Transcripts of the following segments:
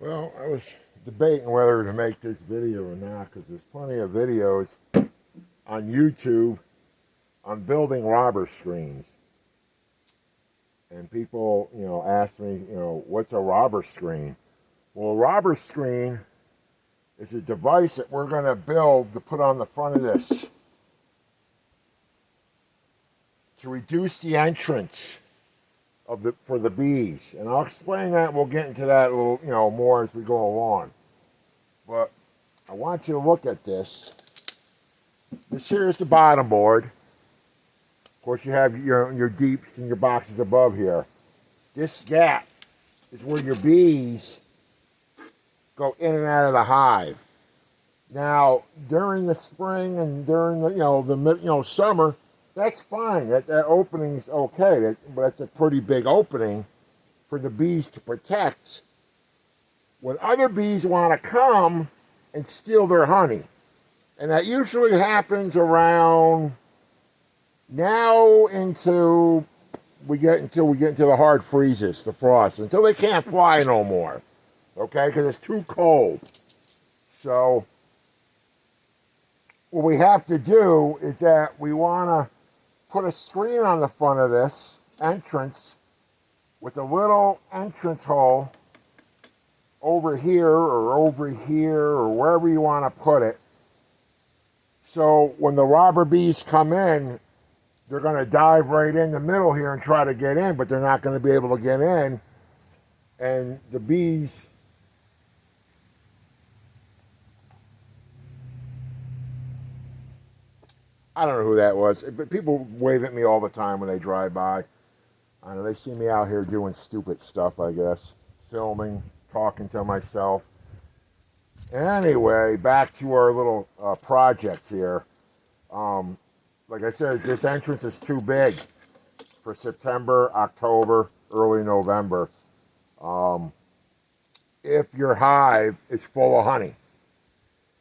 Well, I was debating whether to make this video or not because there's plenty of videos on YouTube on building robber screens. And people, ask me, what's a robber screen? Well, a robber screen is a device that we're going to build to put on the front of this to reduce the entrance for the bees. And I'll explain that. We'll get into that a little, more as we go along. But I want you to look at this. This here is the bottom board. Of course, you have your deeps and your boxes above here. This gap is where your bees go in and out of the hive. Now, during the spring and during the summer, that's fine. That opening's okay. But it's a pretty big opening for the bees to protect when other bees want to come and steal their honey. And that usually happens around now until we get into the hard freezes, the frost, until they can't fly no more. Okay, because it's too cold. So what we have to do is that we want to put a screen on the front of this entrance with a little entrance hole over here or wherever you want to put it. So when the robber bees come in, they're going to dive right in the middle here and try to get in, but they're not going to be able to get in. And the bees, I don't know who that was, but people wave at me all the time when they drive by. I know they see me out here doing stupid stuff, I guess, filming, talking to myself. Anyway, back to our little project here. Like I said, this entrance is too big for September, October, early November. If your hive is full of honey.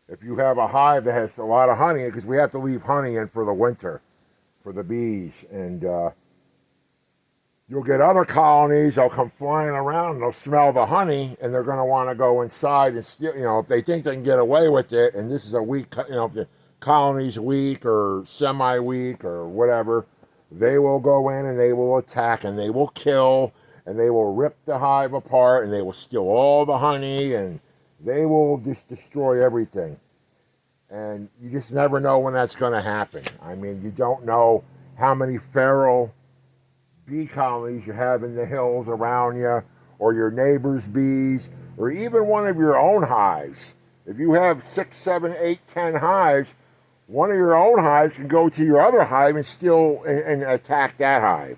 If you have a hive that has a lot of honey, because we have to leave honey in for the winter, for the bees, and you'll get other colonies, they'll come flying around, they'll smell the honey, and they're going to want to go inside and steal, if they think they can get away with it, and this is a weak, if the colony's weak or semi-weak or whatever, they will go in and they will attack and they will kill and they will rip the hive apart and they will steal all the honey and they will just destroy everything. And you just never know when that's going to happen. I mean, you don't know how many feral bee colonies you have in the hills around you, or your neighbor's bees, or even one of your own hives. If you have 6, 7, 8, 10 hives, one of your own hives can go to your other hive and steal and attack that hive.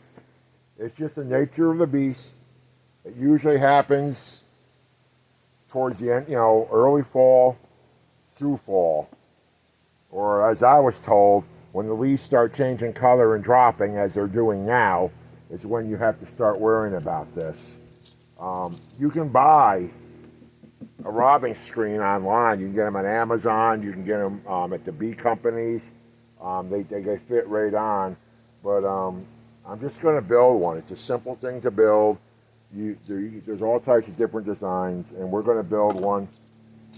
It's just the nature of the beast. It usually happens towards the end, early fall through fall. Or as I was told, when the leaves start changing color and dropping, as they're doing now, is when you have to start worrying about this. You can buy a robbing screen online. You can get them on Amazon. You can get them at the bee companies. They fit right on. But I'm just going to build one. It's a simple thing to build. There's all types of different designs, and we're going to build one.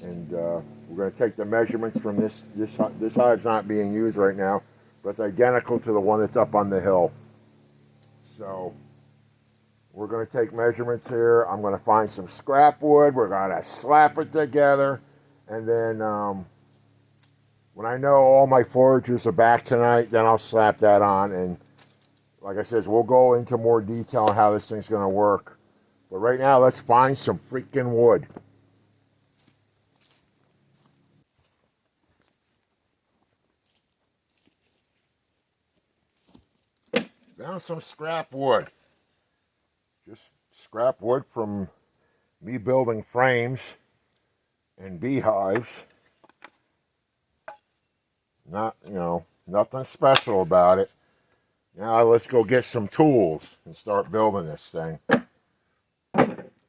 And we're going to take the measurements from this hive's not being used right now, but it's identical to the one that's up on the hill. So we're going to take measurements here. I'm going to find some scrap wood. We're going to slap it together. And then when I know all my foragers are back tonight, then I'll slap that on. And like I said, we'll go into more detail on how this thing's going to work. But right now, let's find some freaking wood. Found some scrap wood. Just scrap wood from me building frames and beehives. Not, nothing special about it. Now let's go get some tools and start building this thing.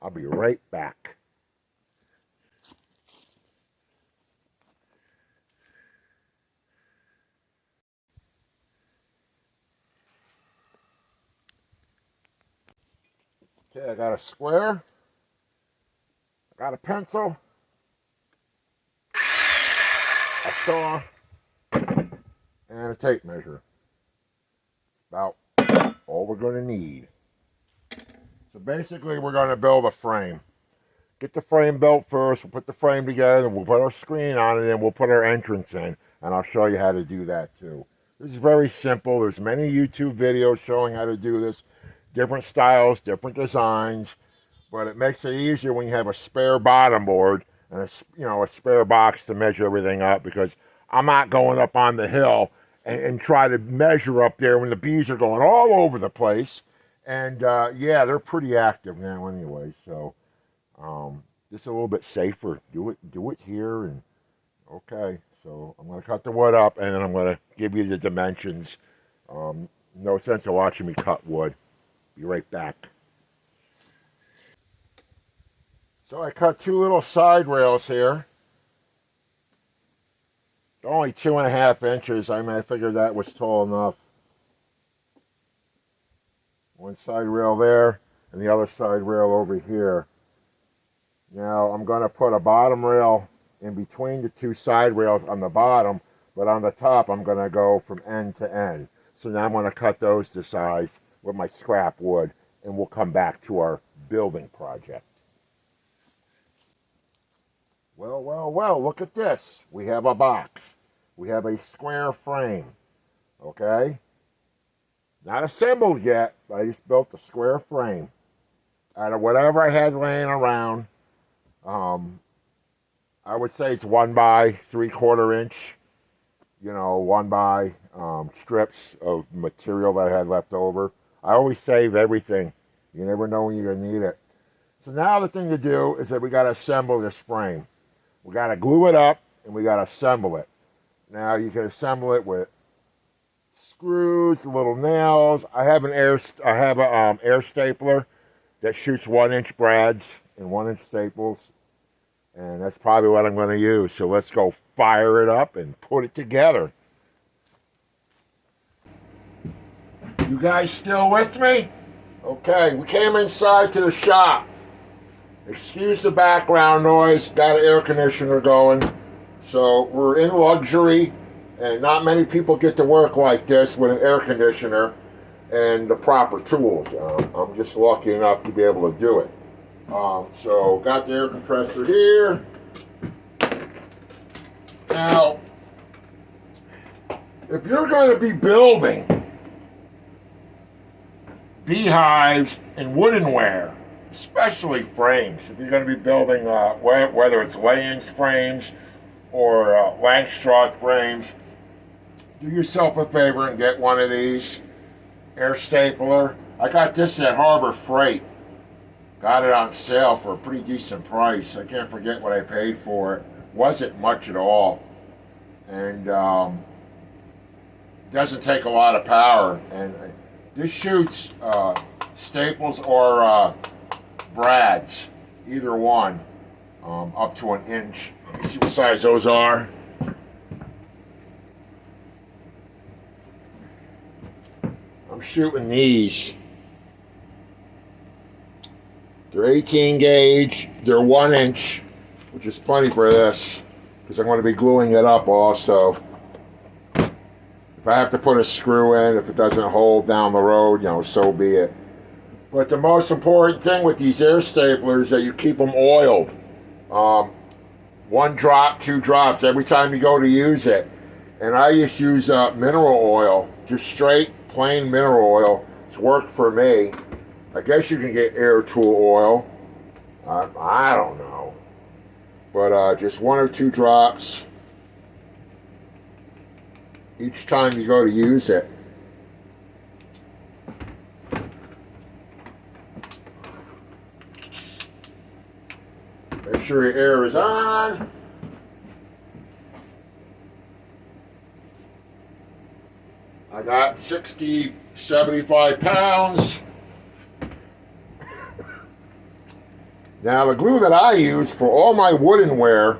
I'll be right back. Okay, I got a square. Got a pencil, a saw, and a tape measure. About all we're going to need. So basically, we're going to build a frame. Get the frame built first. We'll put the frame together, and we'll put our screen on it, and we'll put our entrance in. And I'll show you how to do that too. This is very simple. There's many YouTube videos showing how to do this. Different styles, different designs. But it makes it easier when you have a spare bottom board and a spare box to measure everything up, because I'm not going up on the hill and try to measure up there when the bees are going all over the place. And yeah, they're pretty active now anyway, so just a little bit safer. Do it here, and okay. So I'm going to cut the wood up, and then I'm going to give you the dimensions. No sense of watching me cut wood. Be right back. So I cut two little side rails here. Only 2.5 inches. I figured that was tall enough. One side rail there, and the other side rail over here. Now I'm going to put a bottom rail in between the two side rails on the bottom, but on the top I'm going to go from end to end. So now I'm going to cut those to size with my scrap wood, and we'll come back to our building project. Well, look at this. We have a box. We have a square frame, okay? Not assembled yet, but I just built a square frame out of whatever I had laying around. I would say it's 1 by 3/4 inch, 1 by strips of material that I had left over. I always save everything. You never know when you're going to need it. So now the thing to do is that we got to assemble this frame. We got to glue it up, and we got to assemble it. Now you can assemble it with screws, little nails. I have an air stapler that shoots 1-inch brads and 1-inch staples, and that's probably what I'm going to use. So let's go fire it up and put it together. You guys still with me? Okay, we came inside to the shop. Excuse the background noise, got an air conditioner going. So we're in luxury, and not many people get to work like this with an air conditioner and the proper tools. I'm just lucky enough to be able to do it. So got the air compressor here. Now, if you're going to be building beehives and woodenware, especially frames, if you're going to be building, whether it's Layens frames or Langstroth frames, do yourself a favor and get one of these. Air stapler. I got this at Harbor Freight. Got it on sale for a pretty decent price. I can't forget what I paid for it. Wasn't much at all. And doesn't take a lot of power. And this shoots staples or brads, either one, up to 1 inch. Let me see what size those are. I'm shooting these. They're 18 gauge. They're 1 inch, which is plenty for this, because I'm going to be gluing it up also. If I have to put a screw in, if it doesn't hold down the road, so be it. But the most important thing with these air staplers is that you keep them oiled. 1 drop, 2 drops every time you go to use it. And I just use mineral oil, just straight, plain mineral oil. It's worked for me. I guess you can get air tool oil. I don't know. But just 1 or 2 drops each time you go to use it. Make sure your air is on. I got 75 pounds. Now the glue that I use for all my woodenware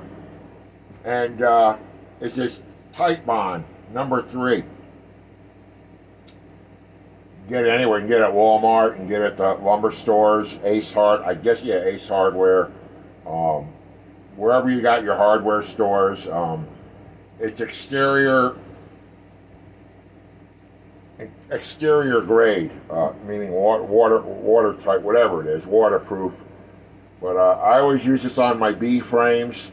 and is this Tight Bond number 3. Get it anywhere. You can get it at Walmart and get it at the lumber stores, Ace Hardware. wherever you got your hardware stores. It's exterior grade, meaning water type, whatever it is, waterproof. But I always use this on my bee frames.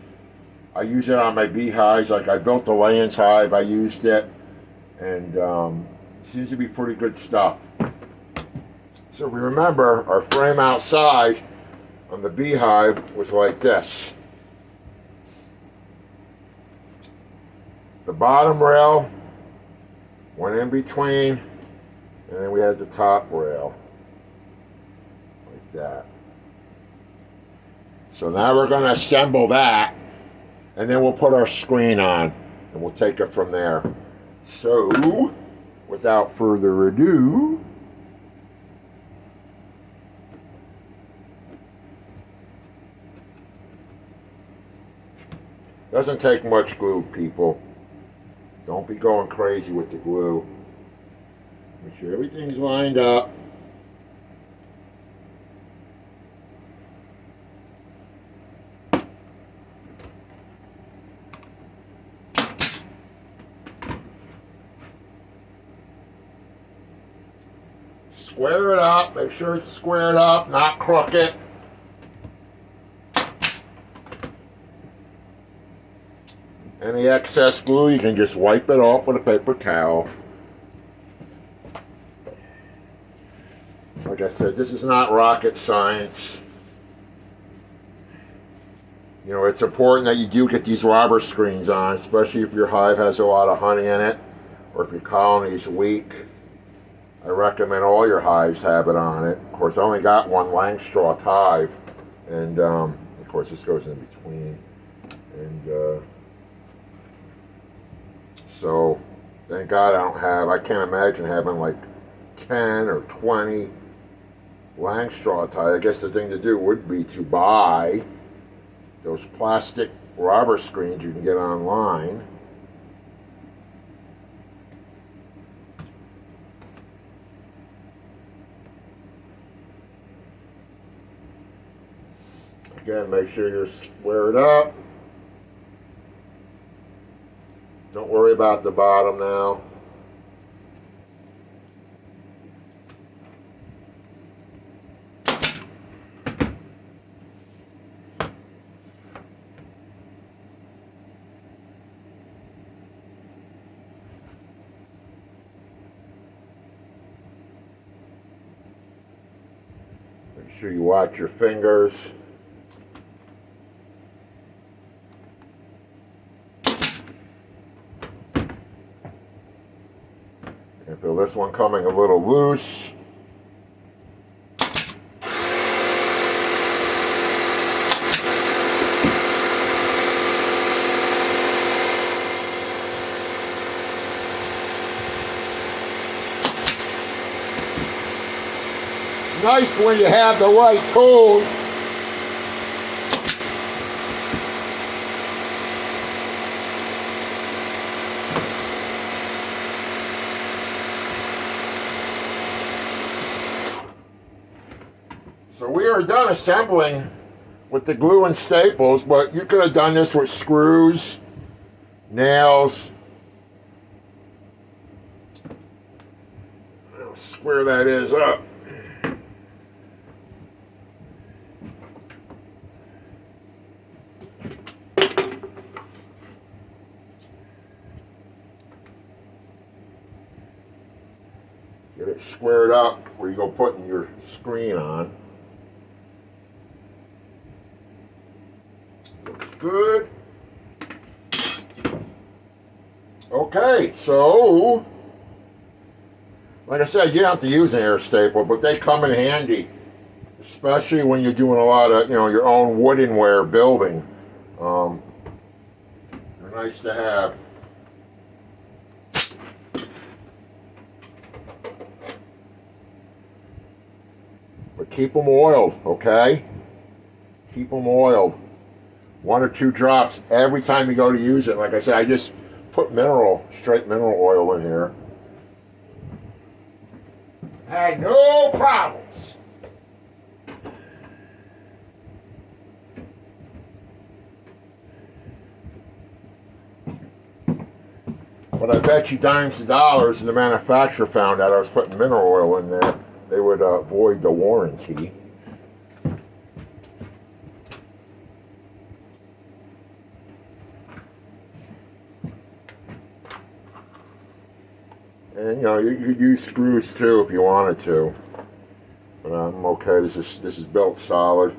I use it on my beehives. Like I built the Layens hive, I used it, and it seems to be pretty good stuff. So if we remember, our frame outside on the beehive was like this. The bottom rail went in between, and then we had the top rail, like that. So now we're going to assemble that, and then we'll put our screen on, and we'll take it from there. So, without further ado, doesn't take much glue, people. Don't be going crazy with the glue. Make sure everything's lined up. Square it up. Make sure it's squared up, not crooked. Any excess glue, you can just wipe it off with a paper towel. Like I said, this is not rocket science. You know, it's important that you do get these robber screens on, especially if your hive has a lot of honey in it, or if your colony is weak. I recommend all your hives have it on it. Of course, I only got one Langstroth hive, and of course this goes in between. And so, thank God I can't imagine having like 10 or 20 Langstroth hives. I guess the thing to do would be to buy those plastic robber screens you can get online. Again, make sure you square it up. Don't worry about the bottom now. Make sure you watch your fingers. I feel this one coming a little loose. It's nice when you have the right tool. So we are done assembling with the glue and staples, but you could have done this with screws, nails. I'll square that is up. Get it squared up where you go putting your screen on. Looks good. Okay, so like I said, you don't have to use an air staple, but they come in handy, especially when you're doing a lot of, your own woodenware building. They're nice to have. But keep them oiled, okay? Keep them oiled. 1 or 2 drops every time you go to use it. Like I said, I just put straight mineral oil in here. Had no problems. But I bet you dimes and dollars, and the manufacturer found out I was putting mineral oil in there, they would void the warranty. And you know, you could use screws too if you wanted to. But I'm okay. This is built solid.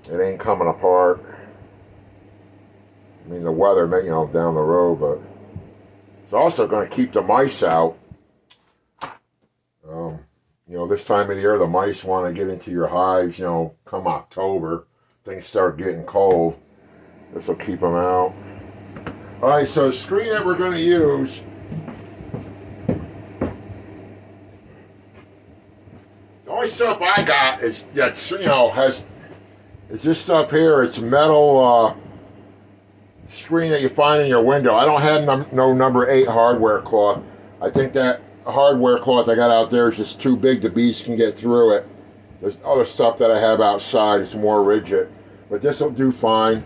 It ain't coming apart. I mean, the weather may, you know, down the road, but it's also going to keep the mice out. You know, this time of the year, the mice want to get into your hives. You know, come October, things start getting cold. This will keep them out. All right, so the screen that we're going to use. The only stuff I got is that's, you know, is this stuff here. It's metal screen that you find in your window. I don't have no number 8 hardware cloth. I think that hardware cloth I got out there is just too big. The bees can get through it. There's other stuff that I have outside. It's more rigid, but this will do fine.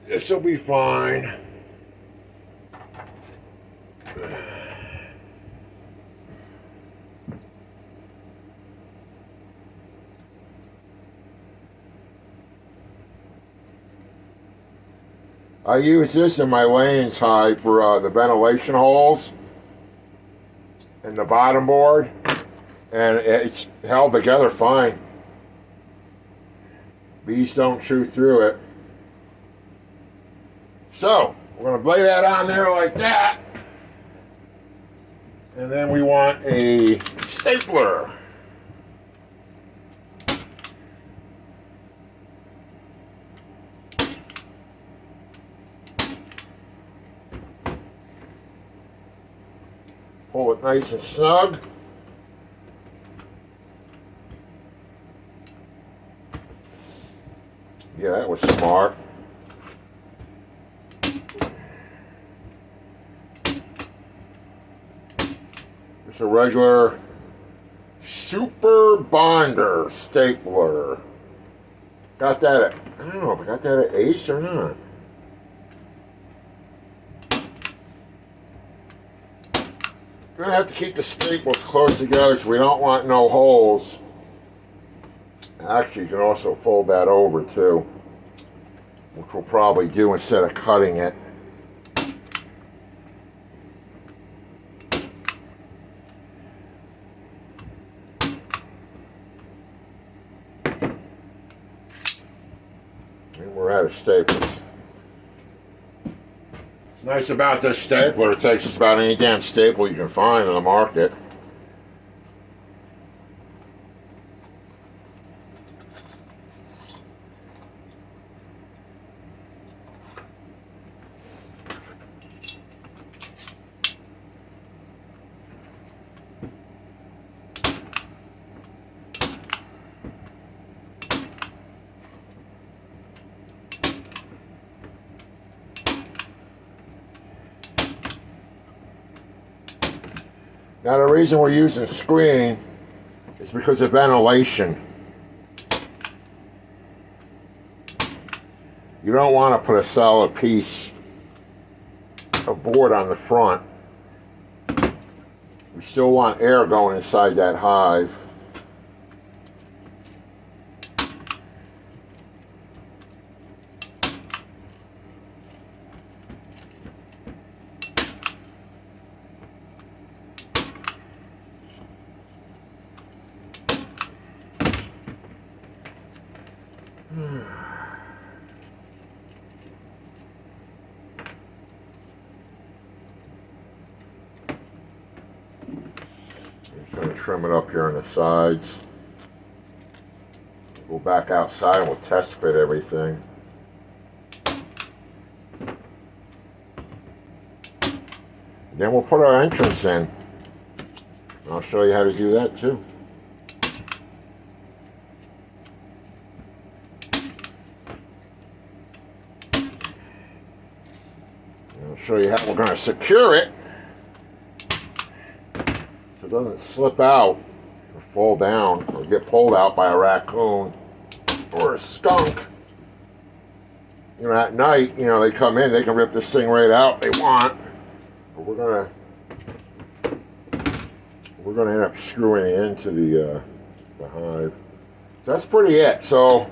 This will be fine. I use this in my layings hive for the ventilation holes in the bottom board, and it's held together fine. Bees don't chew through it. So, we're going to lay that on there like that. And then we want a stapler. Pull it nice and snug. Yeah, that was smart. It's a regular super bonder stapler. Got that at, I don't know if I got that at Ace or not. Gonna have to keep the staples close together because we don't want no holes. Actually, you can also fold that over too, which we'll probably do instead of cutting it. And we're out of staples. Nice about this stapler, it takes just about any damn staple you can find on the market. Now the reason we're using screen is because of ventilation. You don't want to put a solid piece of board on the front. We still want air going inside that hive. Just going to trim it up here on the sides. Go back outside and we'll test fit everything. Then we'll put our entrance in. I'll show you how to do that too. I'll show you how we're going to secure it so it doesn't slip out or fall down or get pulled out by a raccoon or a skunk. at night, they come in, they can rip this thing right out if they want. But we're gonna end up screwing it into the hive. So that's pretty it. So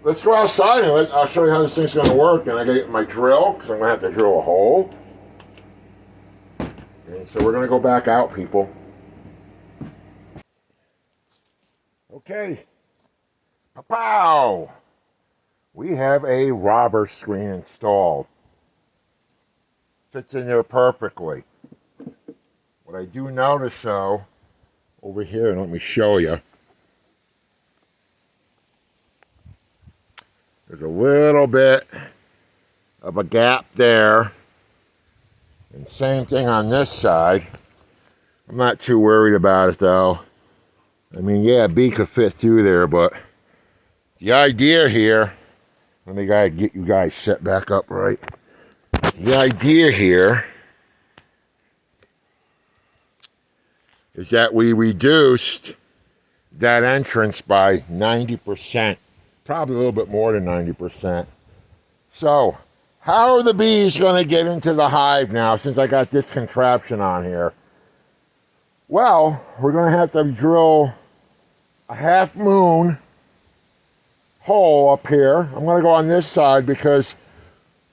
let's go outside and I'll show you how this thing's gonna work. And I gotta get my drill because I'm gonna have to drill a hole. And so we're gonna go back out, people. Okay. Pow! We have a robber screen installed. Fits in there perfectly. What I do notice though, over here, let me show you. There's a little bit of a gap there. And same thing on this side. I'm not too worried about it though. I mean, yeah, a bee could fit through there, but the idea here, let me get you guys set back up right. The idea here is that we reduced that entrance by 90%, probably a little bit more than 90%. So, how are the bees going to get into the hive now since I got this contraption on here? Well, we're going to have to drill a half moon hole up here. I'm going to go on this side because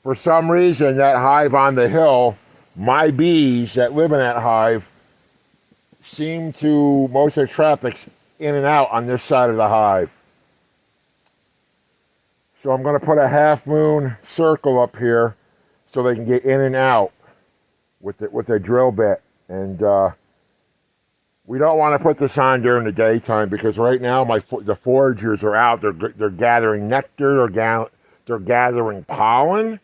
for some reason that hive on the hill, my bees that live in that hive seem to, most of the traffic's in and out on this side of the hive. So I'm going to put a half moon circle up here so they can get in and out with the drill bit. And we don't want to put this on during the daytime because right now the foragers are out. They're gathering nectar. They're gathering pollen.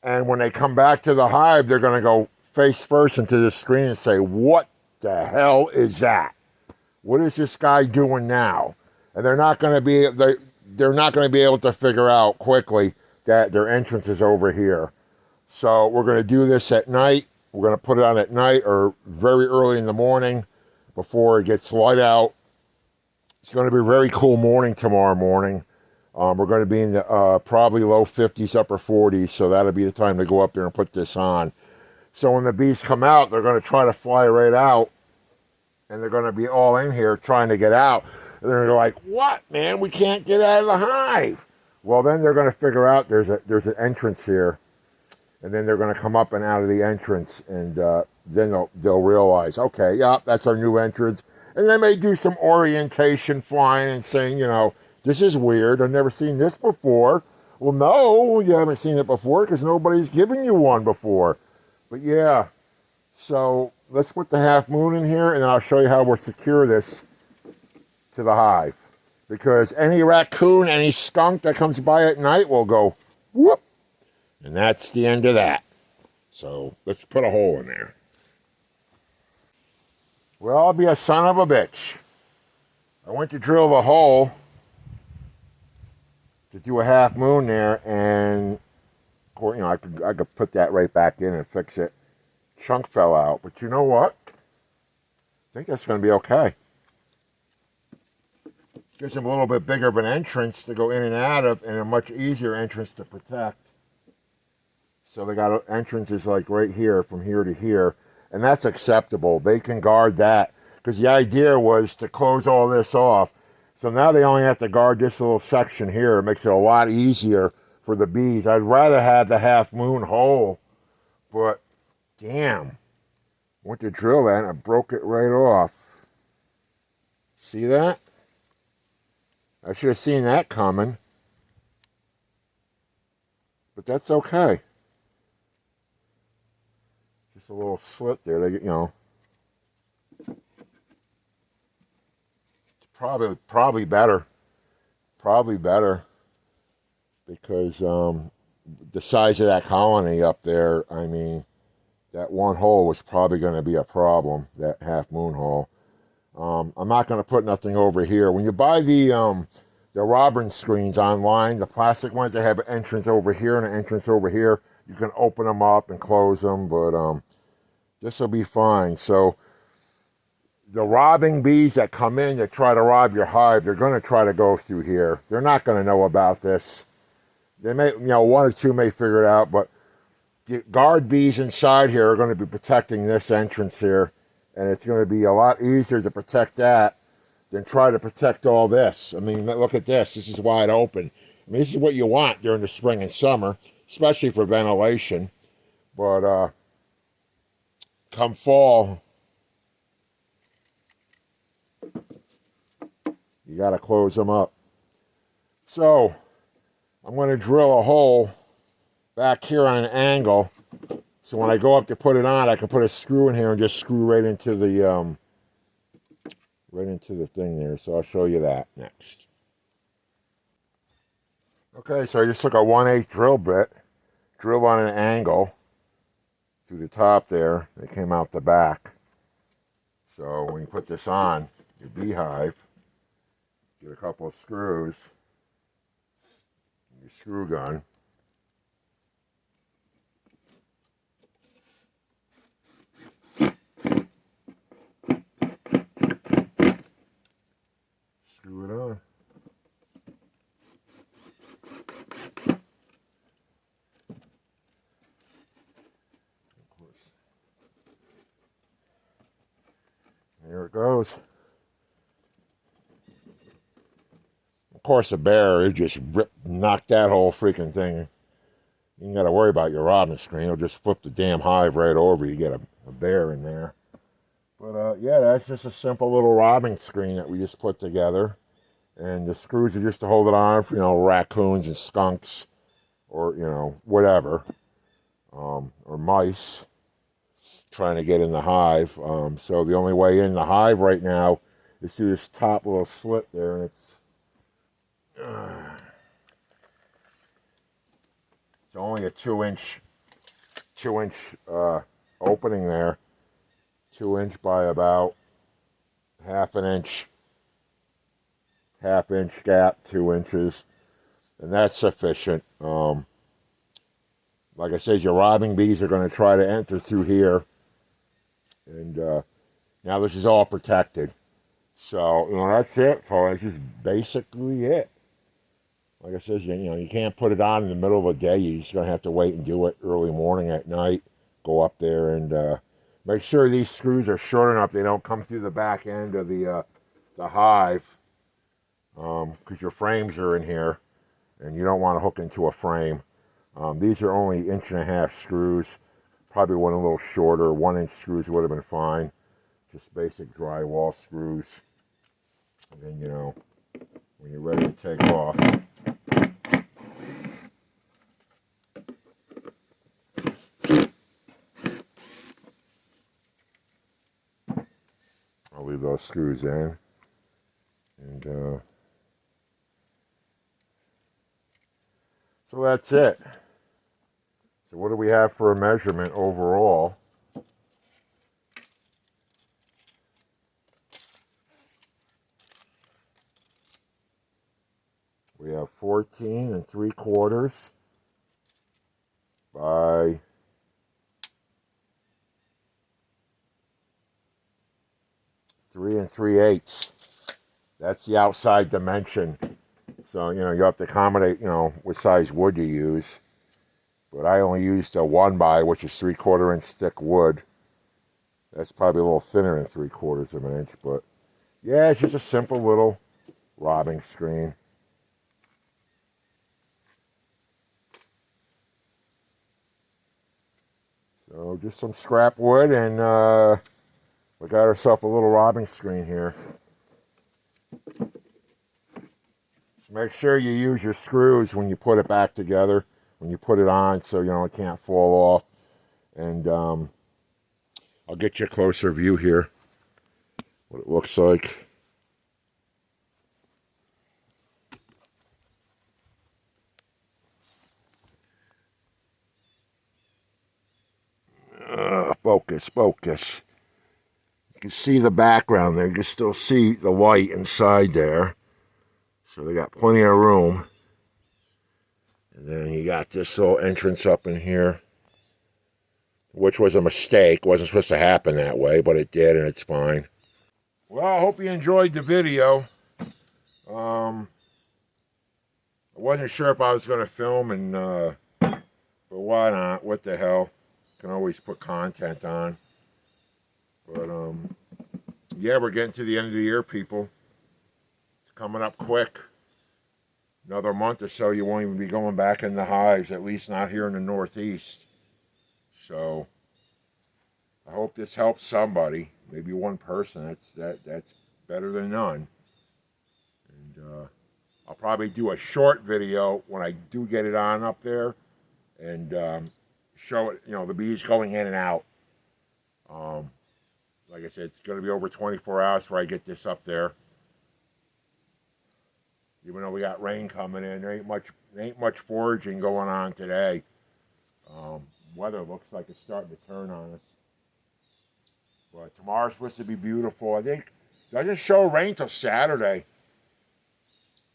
And when they come back to the hive, they're going to go face first into the screen and say, "What the hell is that? What is this guy doing now?" And they're not going to be able to figure out quickly that their entrance is over here. So we're going to do this at night. We're going to put it on at night or very early in the morning before it gets light out. It's going to be a very cool morning tomorrow morning. We're going to be in the probably low 50s, upper 40s, so that'll be the time to go up there and put this on. So when the bees come out, they're going to try to fly right out, and they're going to be all in here trying to get out. And they're like, "What, man? We can't get out of the hive." Well, then they're going to figure out there's an entrance here, and then they're going to come up and out of the entrance, and then they'll realize, okay, yeah, that's our new entrance. And they may do some orientation flying and saying, "This is weird. I've never seen this before." Well, no, you haven't seen it before because nobody's given you one before. But yeah, so let's put the half moon in here, and I'll show you how we'll secure this to the hive. Because any raccoon, any skunk that comes by at night will go, whoop. And that's the end of that. So let's put a hole in there. Well, I'll be a son of a bitch. I went to drill the hole to do a half moon there, and I could put that right back in and fix it. Chunk fell out, but you know what? I think that's going to be okay. Gives them a little bit bigger of an entrance to go in and out of, and a much easier entrance to protect. So they got entrances like right here, from here to here, and that's acceptable. They can guard that, because the idea was to close all this off. So now they only have to guard this little section here. It makes it a lot easier for the bees. I'd rather have the half moon hole, but damn, went to drill that and I broke it right off. See that? I should have seen that coming, but that's okay. Just a little slit there. It's probably better. Probably better because the size of that colony up there. I mean, that one hole was probably going to be a problem. That half moon hole. I'm not going to put nothing over here. When you buy the robin screens online, the plastic ones, they have an entrance over here and an entrance over here. You can open them up and close them, but this will be fine. So the robbing bees that come in that try to rob your hive, they're going to try to go through here. They're not going to know about this. They may, one or two may figure it out, but the guard bees inside here are going to be protecting this entrance here, and it's going to be a lot easier to protect that than try to protect all this. I mean, look at this. This is wide open. I mean, this is what you want during the spring and summer, especially for ventilation. But come fall, you got to close them up. So I'm going to drill a hole back here on an angle. So when I go up to put it on, I can put a screw in here and just screw right into the thing there. So I'll show you that next. Okay, so I just took a 1/8 drill bit, drilled on an angle through the top there. They came out the back. So when you put this on your Beehive, get a couple of screws, your screw gun. Screw it on. There it goes. Of course, a bear, it just knocked that whole freaking thing. You ain't got to worry about your robbing screen. It'll just flip the damn hive right over. You get a bear in there. But yeah, that's just a simple little robbing screen that we just put together. And the screws are just to hold it on for, raccoons and skunks or, whatever. Or mice trying to get in the hive. So the only way in the hive right now is through this top little slit there. And it's only a 2-inch opening there. 2-inch by about half inch gap, 2 inches, and that's sufficient. Like I said, your robbing bees are going to try to enter through here, and now this is all protected. So that's it, folks. That's just basically it. Like I said, you can't put it on in the middle of the day. You're just going to have to wait and do it early morning, at night. Go up there and make sure these screws are short enough they don't come through the back end of the hive, because your frames are in here, and you don't want to hook into a frame. These are only 1.5-inch screws. Probably one a little shorter. 1-inch screws would have been fine. Just basic drywall screws. And then, when you're ready to take off, I'll leave those screws in. And so that's it. So what do we have for a measurement overall? We have 14 3/4 by 3 3/8. That's the outside dimension. So, you have to accommodate, what size wood you use. But I only used a 1x, which is 3/4 inch thick wood. That's probably a little thinner than 3/4 of an inch. But yeah, it's just a simple little robbing screen. So just some scrap wood, and we got ourselves a little robbing screen here. So make sure you use your screws when you put it back together, when you put it on, so it can't fall off. And I'll get you a closer view here, what it looks like. Focus. You can see the background there. You can still see the white inside there. So they got plenty of room. And then you got this little entrance up in here, which was a mistake. Wasn't supposed to happen that way, but it did, and it's fine. Well, I hope you enjoyed the video. I wasn't sure if I was going to film, and but why not? What the hell? Can always put content on. But yeah, we're getting to the end of the year, people. It's coming up quick. Another month or so, you won't even be going back in the hives. At least not here in the Northeast. So I hope this helps somebody. Maybe one person. That's better than none. And I'll probably do a short video when I do get it on up there, and show it. You know, the bees going in and out. Like I said, it's going to be over 24 hours before I get this up there. Even though we got rain coming in, there ain't much foraging going on today. Weather looks like it's starting to turn on us. But tomorrow's supposed to be beautiful. I think it doesn't show rain till Saturday.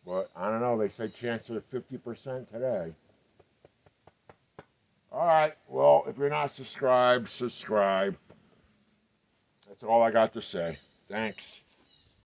But I don't know. They said chance of 50% today. All right. Well, if you're not subscribed, subscribe. That's all I got to say. Thanks.